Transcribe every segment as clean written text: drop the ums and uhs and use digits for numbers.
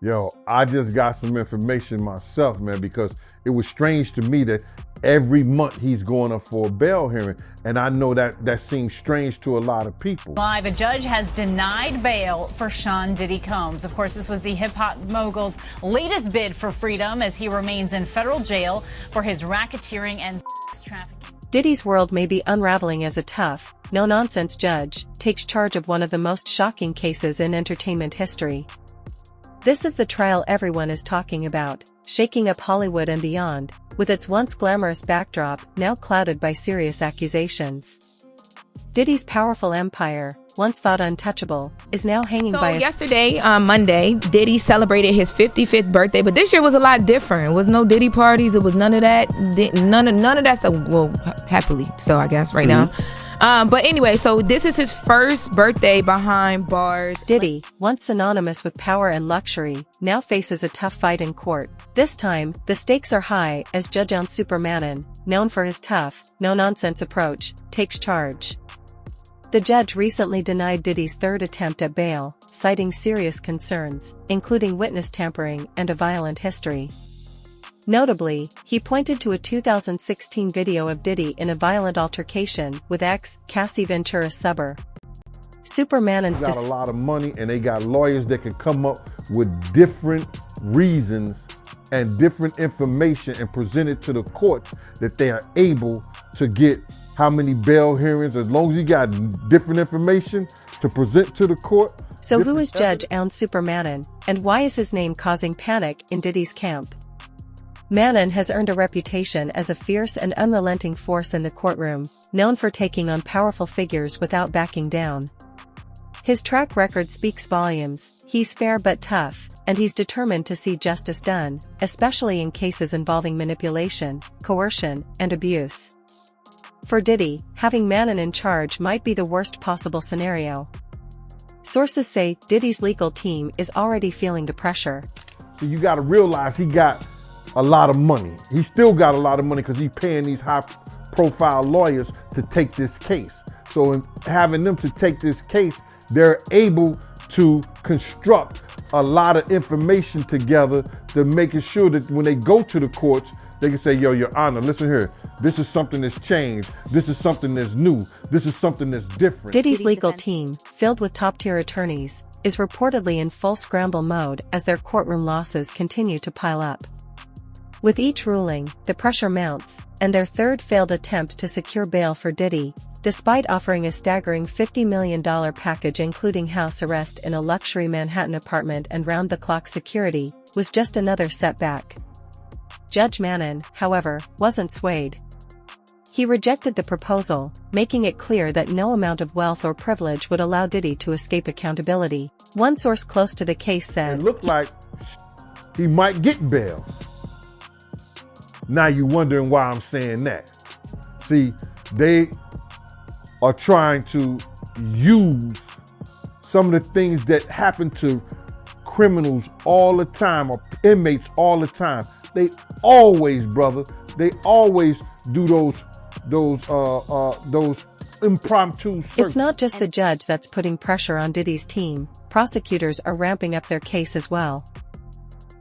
Yo, I just got some information myself, man, because it was strange to me that every month he's going up for a bail hearing. And I know that seems strange to a lot of people. Live, a judge has denied bail for Sean Diddy Combs. Of course, this was the hip-hop mogul's latest bid for freedom as he remains in federal jail for his racketeering and sex trafficking. Diddy's world may be unraveling as a tough, no-nonsense judge takes charge of one of the most shocking cases in entertainment history. This is the trial everyone is talking about, shaking up Hollywood and beyond, with its once glamorous backdrop now clouded by serious accusations. Diddy's powerful empire, once thought untouchable, is now hanging by a... Yesterday, Monday, Diddy celebrated his 55th birthday, but this year was a lot different. It was no Diddy parties. It was none of that. None of that stuff. Well, happily, so I guess right now. But anyway, so this is his first birthday behind bars. Diddy, once synonymous with power and luxury, now faces a tough fight in court. This time, the stakes are high as Judge Mannon, known for his tough, no-nonsense approach, takes charge. The judge recently denied Diddy's third attempt at bail, citing serious concerns, including witness tampering and a violent history. Notably, he pointed to a 2016 video of Diddy in a violent altercation with ex-Cassie Ventura's subber. Superman's got a lot of money, and they got lawyers that can come up with different reasons and different information and present it to the courts that they are able to get how many bail hearings, as long as you got different information to present to the court. So who is Judge Mannon, and why is his name causing panic in Diddy's camp? Mannon has earned a reputation as a fierce and unrelenting force in the courtroom, known for taking on powerful figures without backing down. His track record speaks volumes. He's fair but tough, and he's determined to see justice done, especially in cases involving manipulation, coercion, and abuse. For Diddy, having Mannon in charge might be the worst possible scenario. Sources say Diddy's legal team is already feeling the pressure. So you gotta realize he got a lot of money. He still got a lot of money because he's paying these high-profile lawyers to take this case. So in having them to take this case, they're able to construct a lot of information together to making sure that when they go to the courts, they can say, yo, Your Honor, listen here. This is something that's changed. This is something that's new. This is something that's different. Diddy's legal team, filled with top-tier attorneys, is reportedly in full scramble mode as their courtroom losses continue to pile up. With each ruling, the pressure mounts, and their third failed attempt to secure bail for Diddy, despite offering a staggering $50 million package including house arrest in a luxury Manhattan apartment and round-the-clock security, was just another setback. Judge Mannon, however, wasn't swayed. He rejected the proposal, making it clear that no amount of wealth or privilege would allow Diddy to escape accountability. One source close to the case said, "It looked like he might get bail." Now you're wondering why I'm saying that. See, they are trying to use some of the things that happen to criminals all the time, or inmates all the time. They always, brother, they always do those impromptu searches. It's not just the judge that's putting pressure on Diddy's team. Prosecutors are ramping up their case as well.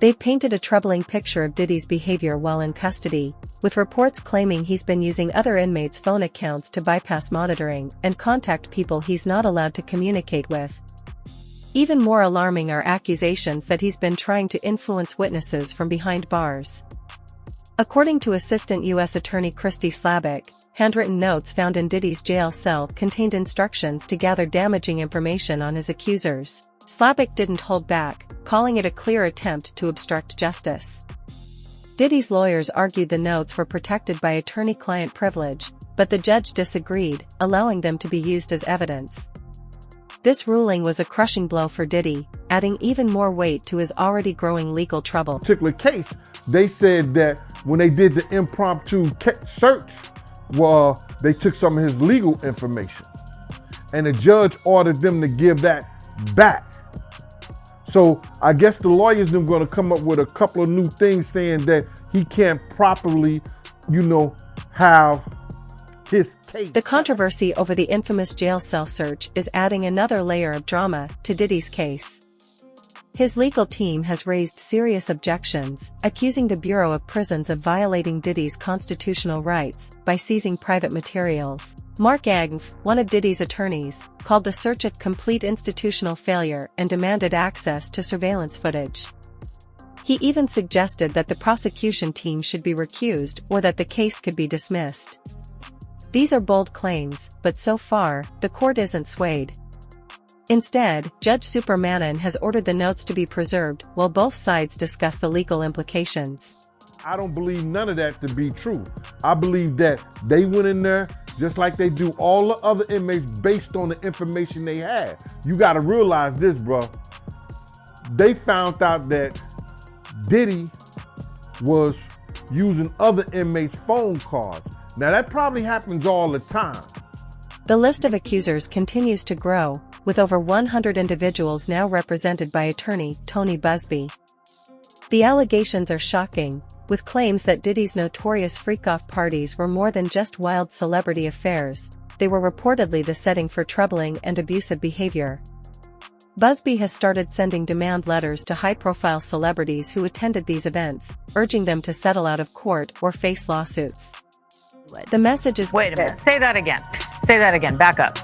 They've painted a troubling picture of Diddy's behavior while in custody, with reports claiming he's been using other inmates' phone accounts to bypass monitoring and contact people he's not allowed to communicate with. Even more alarming are accusations that he's been trying to influence witnesses from behind bars. According to Assistant U.S. Attorney Christy Slavic, handwritten notes found in Diddy's jail cell contained instructions to gather damaging information on his accusers. Slavic didn't hold back, calling it a clear attempt to obstruct justice. Diddy's lawyers argued the notes were protected by attorney-client privilege, but the judge disagreed, allowing them to be used as evidence. This ruling was a crushing blow for Diddy, adding even more weight to his already growing legal trouble. Particular case, they said that when they did the impromptu search, well, they took some of his legal information, and the judge ordered them to give that back. So I guess the lawyers are going to come up with a couple of new things saying that he can't properly, have his case. The controversy over the infamous jail cell search is adding another layer of drama to Diddy's case. His legal team has raised serious objections, accusing the Bureau of Prisons of violating Diddy's constitutional rights by seizing private materials. Mark Agnew, one of Diddy's attorneys, called the search a complete institutional failure and demanded access to surveillance footage. He even suggested that the prosecution team should be recused or that the case could be dismissed. These are bold claims, but so far, the court isn't swayed. Instead, Judge Mannon has ordered the notes to be preserved while both sides discuss the legal implications. I don't believe none of that to be true. I believe that they went in there just like they do all the other inmates based on the information they had. You gotta realize this, bro. They found out that Diddy was using other inmates' phone cards. Now that probably happens all the time. The list of accusers continues to grow, with over 100 individuals now represented by attorney Tony Busby. The allegations are shocking, with claims that Diddy's notorious freak-off parties were more than just wild celebrity affairs. They were reportedly the setting for troubling and abusive behavior. Busby has started sending demand letters to high-profile celebrities who attended these events, urging them to settle out of court or face lawsuits. The message is— Wait a minute, say that again. Say that again, back up.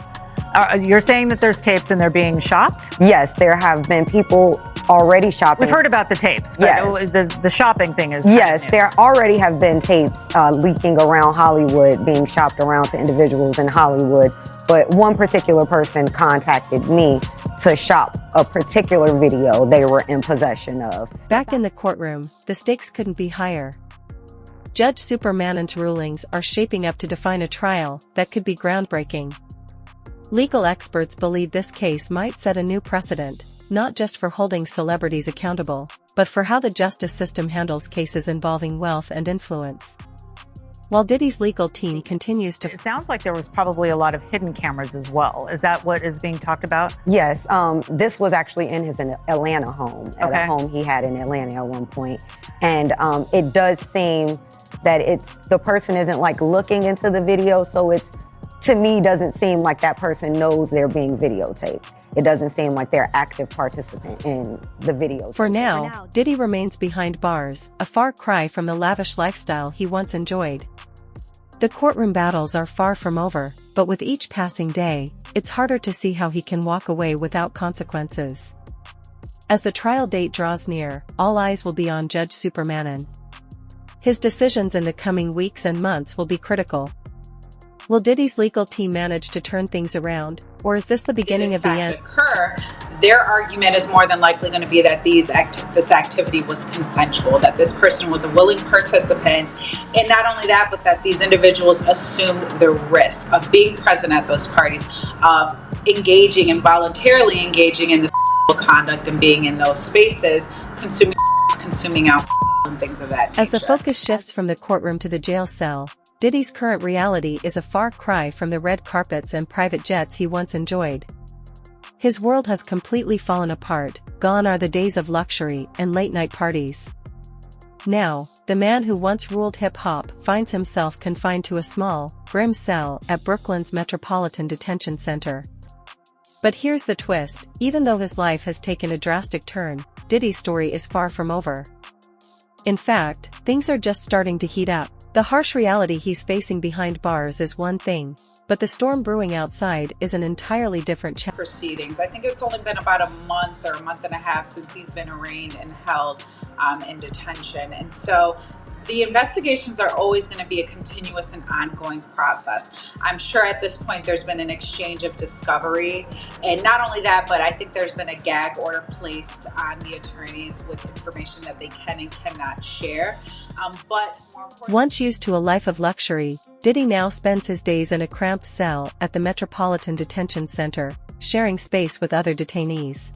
You're saying that there's tapes and they're being shopped? Yes, there have been people already shopping. We've heard about the tapes, but yes. The shopping thing is— Yes, there already have been tapes leaking around Hollywood, being shopped around to individuals in Hollywood. But one particular person contacted me to shop a particular video they were in possession of. Back in the courtroom, the stakes couldn't be higher. Judge Mannon's rulings are shaping up to define a trial that could be groundbreaking. Legal experts believe this case might set a new precedent, not just for holding celebrities accountable, but for how the justice system handles cases involving wealth and influence. While Diddy's legal team continues to— It sounds like there was probably a lot of hidden cameras as well. Is that what is being talked about? Yes, this was actually in his Atlanta home, at a home he had in Atlanta at one point. And it does seem that the person isn't like looking into the video, so to me, doesn't seem like that person knows they're being videotaped. It doesn't seem like they're active participant in the video. For now, Diddy remains behind bars, a far cry from the lavish lifestyle he once enjoyed. The courtroom battles are far from over, but with each passing day, it's harder to see how he can walk away without consequences. As the trial date draws near, all eyes will be on Judge Mannon. His decisions in the coming weeks and months will be critical. Will Diddy's legal team manage to turn things around, or is this the beginning of the end? Their argument is more than likely going to be that this activity was consensual, that this person was a willing participant, and not only that, but that these individuals assumed the risk of being present at those parties, of engaging and voluntarily engaging in this conduct and being in those spaces, consuming alcohol and things of that nature. As the focus shifts from the courtroom to the jail cell, Diddy's current reality is a far cry from the red carpets and private jets he once enjoyed. His world has completely fallen apart, gone are the days of luxury and late-night parties. Now, the man who once ruled hip-hop finds himself confined to a small, grim cell at Brooklyn's Metropolitan Detention Center. But here's the twist: even though his life has taken a drastic turn, Diddy's story is far from over. In fact, things are just starting to heat up. The harsh reality he's facing behind bars is one thing, but the storm brewing outside is an entirely different challenge. Proceedings. I think it's only been about a month or a month and a half since he's been arraigned and held in detention. And so the investigations are always going to be a continuous and ongoing process. I'm sure at this point there's been an exchange of discovery. And not only that, but I think there's been a gag order placed on the attorneys with information that they can and cannot share. But more importantly— Once used to a life of luxury, Diddy now spends his days in a cramped cell at the Metropolitan Detention Center, sharing space with other detainees.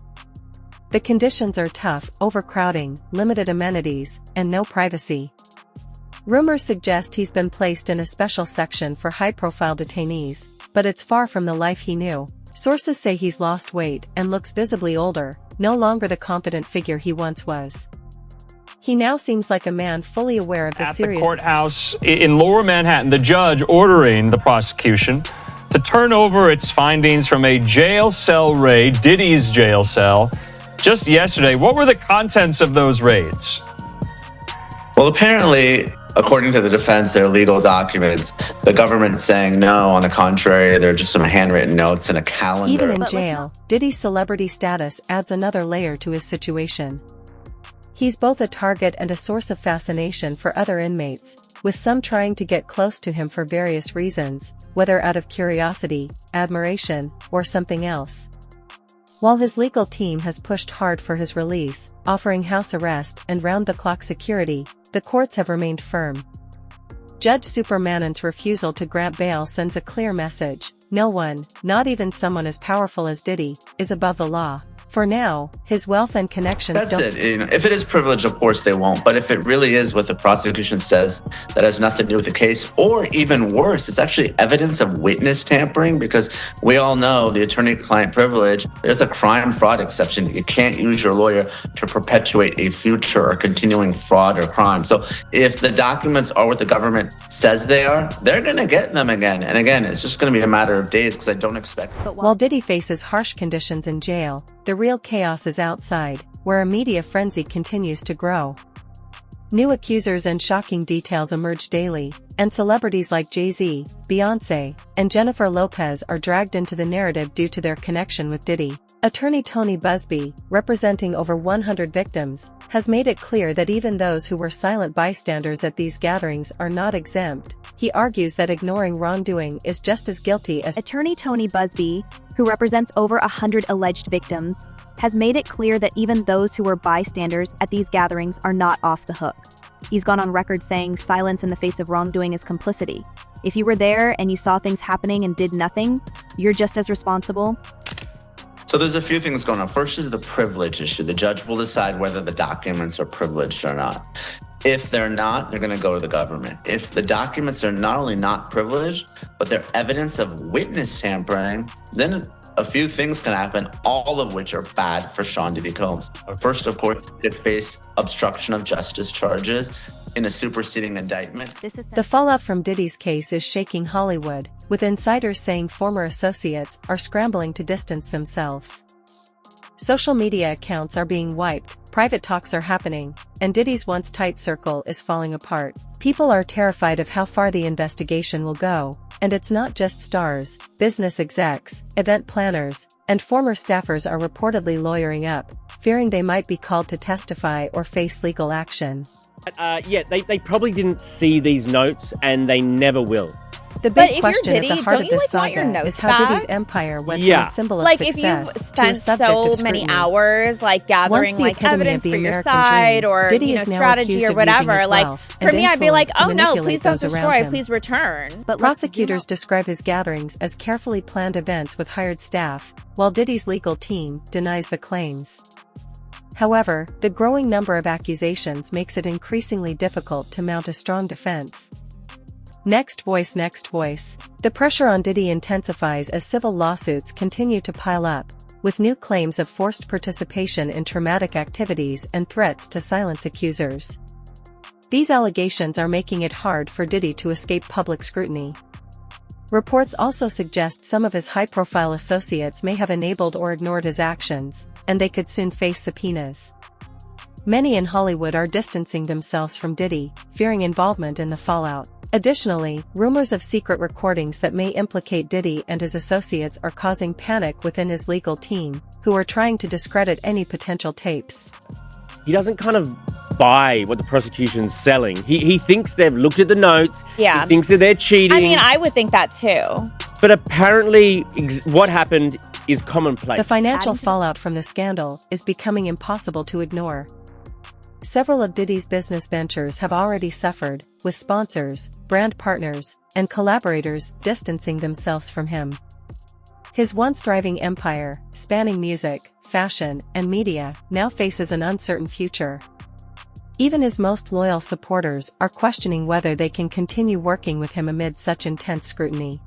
The conditions are tough: overcrowding, limited amenities, and no privacy. Rumors suggest he's been placed in a special section for high-profile detainees, but it's far from the life he knew. Sources say he's lost weight and looks visibly older, no longer the confident figure he once was. He now seems like a man fully aware of the serious— At the courthouse in Lower Manhattan, the judge ordering the prosecution to turn over its findings from a jail cell raid, Diddy's jail cell, just yesterday. What were the contents of those raids? Well, apparently, according to the defense, they're legal documents. The government saying no, on the contrary, they're just some handwritten notes and a calendar. Even in jail, Diddy's celebrity status adds another layer to his situation. He's both a target and a source of fascination for other inmates, with some trying to get close to him for various reasons, whether out of curiosity, admiration, or something else. While his legal team has pushed hard for his release, offering house arrest and round-the-clock security, the courts have remained firm. Judge Mannon's refusal to grant bail sends a clear message: no one, not even someone as powerful as Diddy, is above the law. For now, his wealth and connections don't... That's it. If it is privilege, of course they won't. But if it really is what the prosecution says, that has nothing to do with the case, or even worse, it's actually evidence of witness tampering, because we all know the attorney-client privilege, there's a crime-fraud exception. You can't use your lawyer to perpetuate a future or continuing fraud or crime. So if the documents are what the government says they are, they're going to get them again. And again, it's just going to be a matter of days, because I don't expect... While Diddy faces harsh conditions in jail, the real chaos is outside, where a media frenzy continues to grow. New accusers and shocking details emerge daily, and celebrities like Jay-Z, Beyoncé, and Jennifer Lopez are dragged into the narrative due to their connection with Diddy. Attorney Tony Busby, representing over 100 victims, has made it clear that even those who were silent bystanders at these gatherings are not exempt. He argues that ignoring wrongdoing is just as guilty as... Attorney Tony Busby, who represents over 100 alleged victims, has made it clear that even those who were bystanders at these gatherings are not off the hook. He's gone on record saying silence in the face of wrongdoing is complicity. If you were there and you saw things happening and did nothing, you're just as responsible. So there's a few things going on. First is the privilege issue. The judge will decide whether the documents are privileged or not. If they're not, they're going to go to the government. If the documents are not only not privileged, but they're evidence of witness tampering, then a few things can happen, all of which are bad for Sean Diddy Combs. First, of course, he could face obstruction of justice charges in a superseding indictment. The fallout from Diddy's case is shaking Hollywood, with insiders saying former associates are scrambling to distance themselves. Social media accounts are being wiped, private talks are happening, and Diddy's once tight circle is falling apart. People are terrified of how far the investigation will go, and it's not just stars. Business execs, event planners, and former staffers are reportedly lawyering up, fearing they might be called to testify or face legal action. They probably didn't see these notes, and they never will. The big question at the heart of this saga is how Diddy's empire went from a symbol of success if you've spent to a subject of so scrutiny. many hours gathering evidence for your side or strategy or whatever, for me I'd be like, oh no, please don't destroy, please return. But prosecutors describe his gatherings as carefully planned events with hired staff, while Diddy's legal team denies the claims. However, the growing number of accusations makes it increasingly difficult to mount a strong defense. Next voice. The pressure on Diddy intensifies as civil lawsuits continue to pile up, with new claims of forced participation in traumatic activities and threats to silence accusers. These allegations are making it hard for Diddy to escape public scrutiny. Reports also suggest some of his high-profile associates may have enabled or ignored his actions, and they could soon face subpoenas. Many in Hollywood are distancing themselves from Diddy, fearing involvement in the fallout. Additionally, rumors of secret recordings that may implicate Diddy and his associates are causing panic within his legal team, who are trying to discredit any potential tapes. He doesn't kind of buy what the prosecution's selling. He thinks they've looked at the notes. Yeah. He thinks that they're cheating. I mean, I would think that too. But apparently, what happened is commonplace. The financial fallout from the scandal is becoming impossible to ignore. Several of Diddy's business ventures have already suffered, with sponsors, brand partners, and collaborators distancing themselves from him. His once thriving empire, spanning music, fashion, and media, now faces an uncertain future. Even his most loyal supporters are questioning whether they can continue working with him amid such intense scrutiny.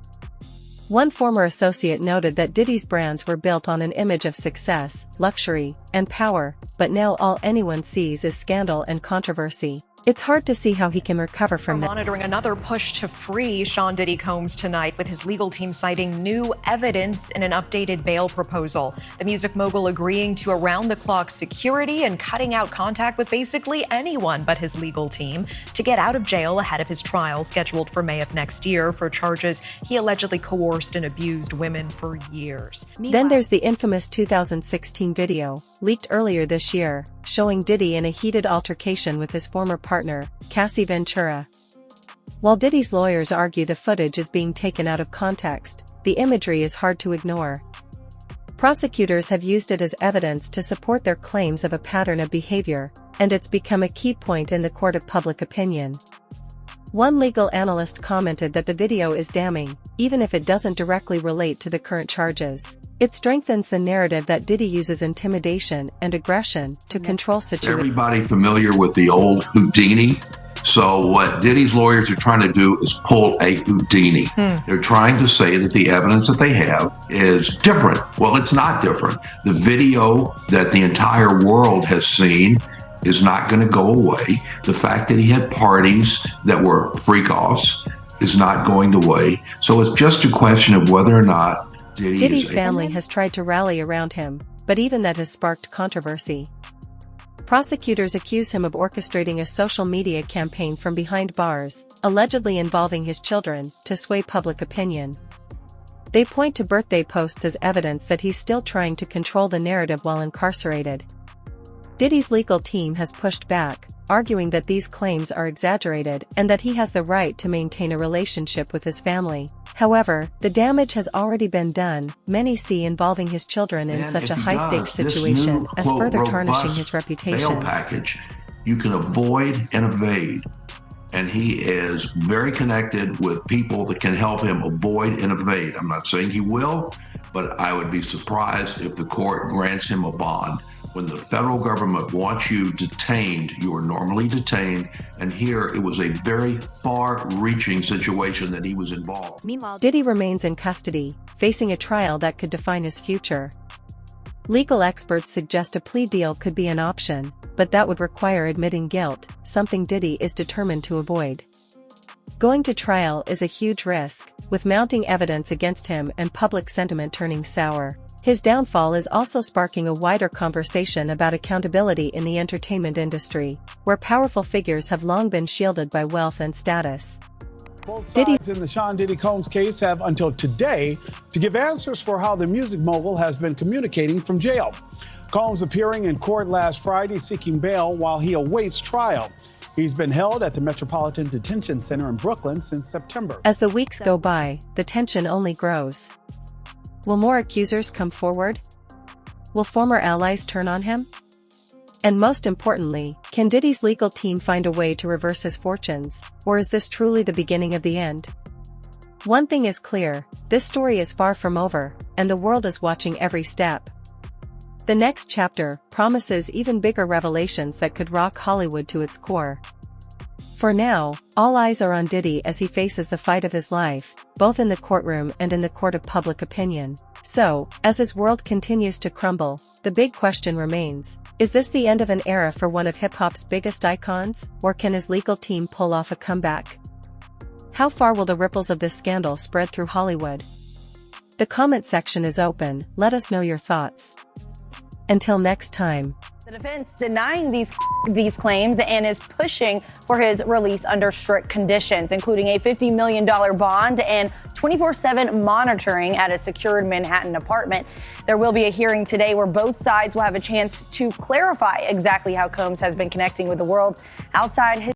One former associate noted that Diddy's brands were built on an image of success, luxury, and power, but now all anyone sees is scandal and controversy. It's hard to see how he can recover from that. Monitoring another push to free Sean Diddy Combs tonight, with his legal team citing new evidence in an updated bail proposal. The music mogul agreeing to around-the-clock security and cutting out contact with basically anyone but his legal team to get out of jail ahead of his trial scheduled for May of next year for charges he allegedly coerced and abused women for years. Then there's the infamous 2016 video, leaked earlier this year, showing Diddy in a heated altercation with his former partner, Cassie Ventura. While Diddy's lawyers argue the footage is being taken out of context, the imagery is hard to ignore. Prosecutors have used it as evidence to support their claims of a pattern of behavior, and it's become a key point in the court of public opinion. One legal analyst commented that the video is damning, even if it doesn't directly relate to the current charges. It strengthens the narrative that Diddy uses intimidation and aggression to control situations. Everybody familiar with the old Houdini? So what Diddy's lawyers are trying to do is pull a Houdini. They're trying to say that the evidence that they have is different. Well, it's not different. The video that the entire world has seen is not going to go away. The fact that he had parties that were freak-offs is not going away. So it's just a question of whether or not Diddy's family has tried to rally around him, but even that has sparked controversy. Prosecutors accuse him of orchestrating a social media campaign from behind bars, allegedly involving his children, to sway public opinion. They point to birthday posts as evidence that he's still trying to control the narrative while incarcerated. Diddy's legal team has pushed back, arguing that these claims are exaggerated and that he has the right to maintain a relationship with his family. However, the damage has already been done, many see involving his children in such a high-stakes situation as further tarnishing his reputation. Bail package, you can avoid and evade. And he is very connected with people that can help him avoid and evade. I'm not saying he will, but I would be surprised if the court grants him a bond. When the federal government wants you detained, you are normally detained, and here it was a very far-reaching situation that he was involved. Meanwhile, Diddy remains in custody, facing a trial that could define his future. Legal experts suggest a plea deal could be an option, but that would require admitting guilt, something Diddy is determined to avoid. Going to trial is a huge risk, with mounting evidence against him and public sentiment turning sour. His downfall is also sparking a wider conversation about accountability in the entertainment industry, where powerful figures have long been shielded by wealth and status. Both sides in the Sean Diddy Combs case have until today to give answers for how the music mogul has been communicating from jail. Combs appearing in court last Friday seeking bail while he awaits trial. He's been held at the Metropolitan Detention Center in Brooklyn since September. As the weeks go by, the tension only grows. Will more accusers come forward? Will former allies turn on him? And most importantly, can Diddy's legal team find a way to reverse his fortunes, or is this truly the beginning of the end? One thing is clear, this story is far from over, and the world is watching every step. The next chapter promises even bigger revelations that could rock Hollywood to its core. For now, all eyes are on Diddy as he faces the fight of his life, both in the courtroom and in the court of public opinion. So, as his world continues to crumble, the big question remains, is this the end of an era for one of hip-hop's biggest icons, or can his legal team pull off a comeback? How far will the ripples of this scandal spread through Hollywood? The comment section is open, let us know your thoughts. Until next time. The defense denying these claims and is pushing for his release under strict conditions, including a $50 million bond and 24/7 monitoring at a secured Manhattan apartment. There will be a hearing today where both sides will have a chance to clarify exactly how Combs has been connecting with the world outside his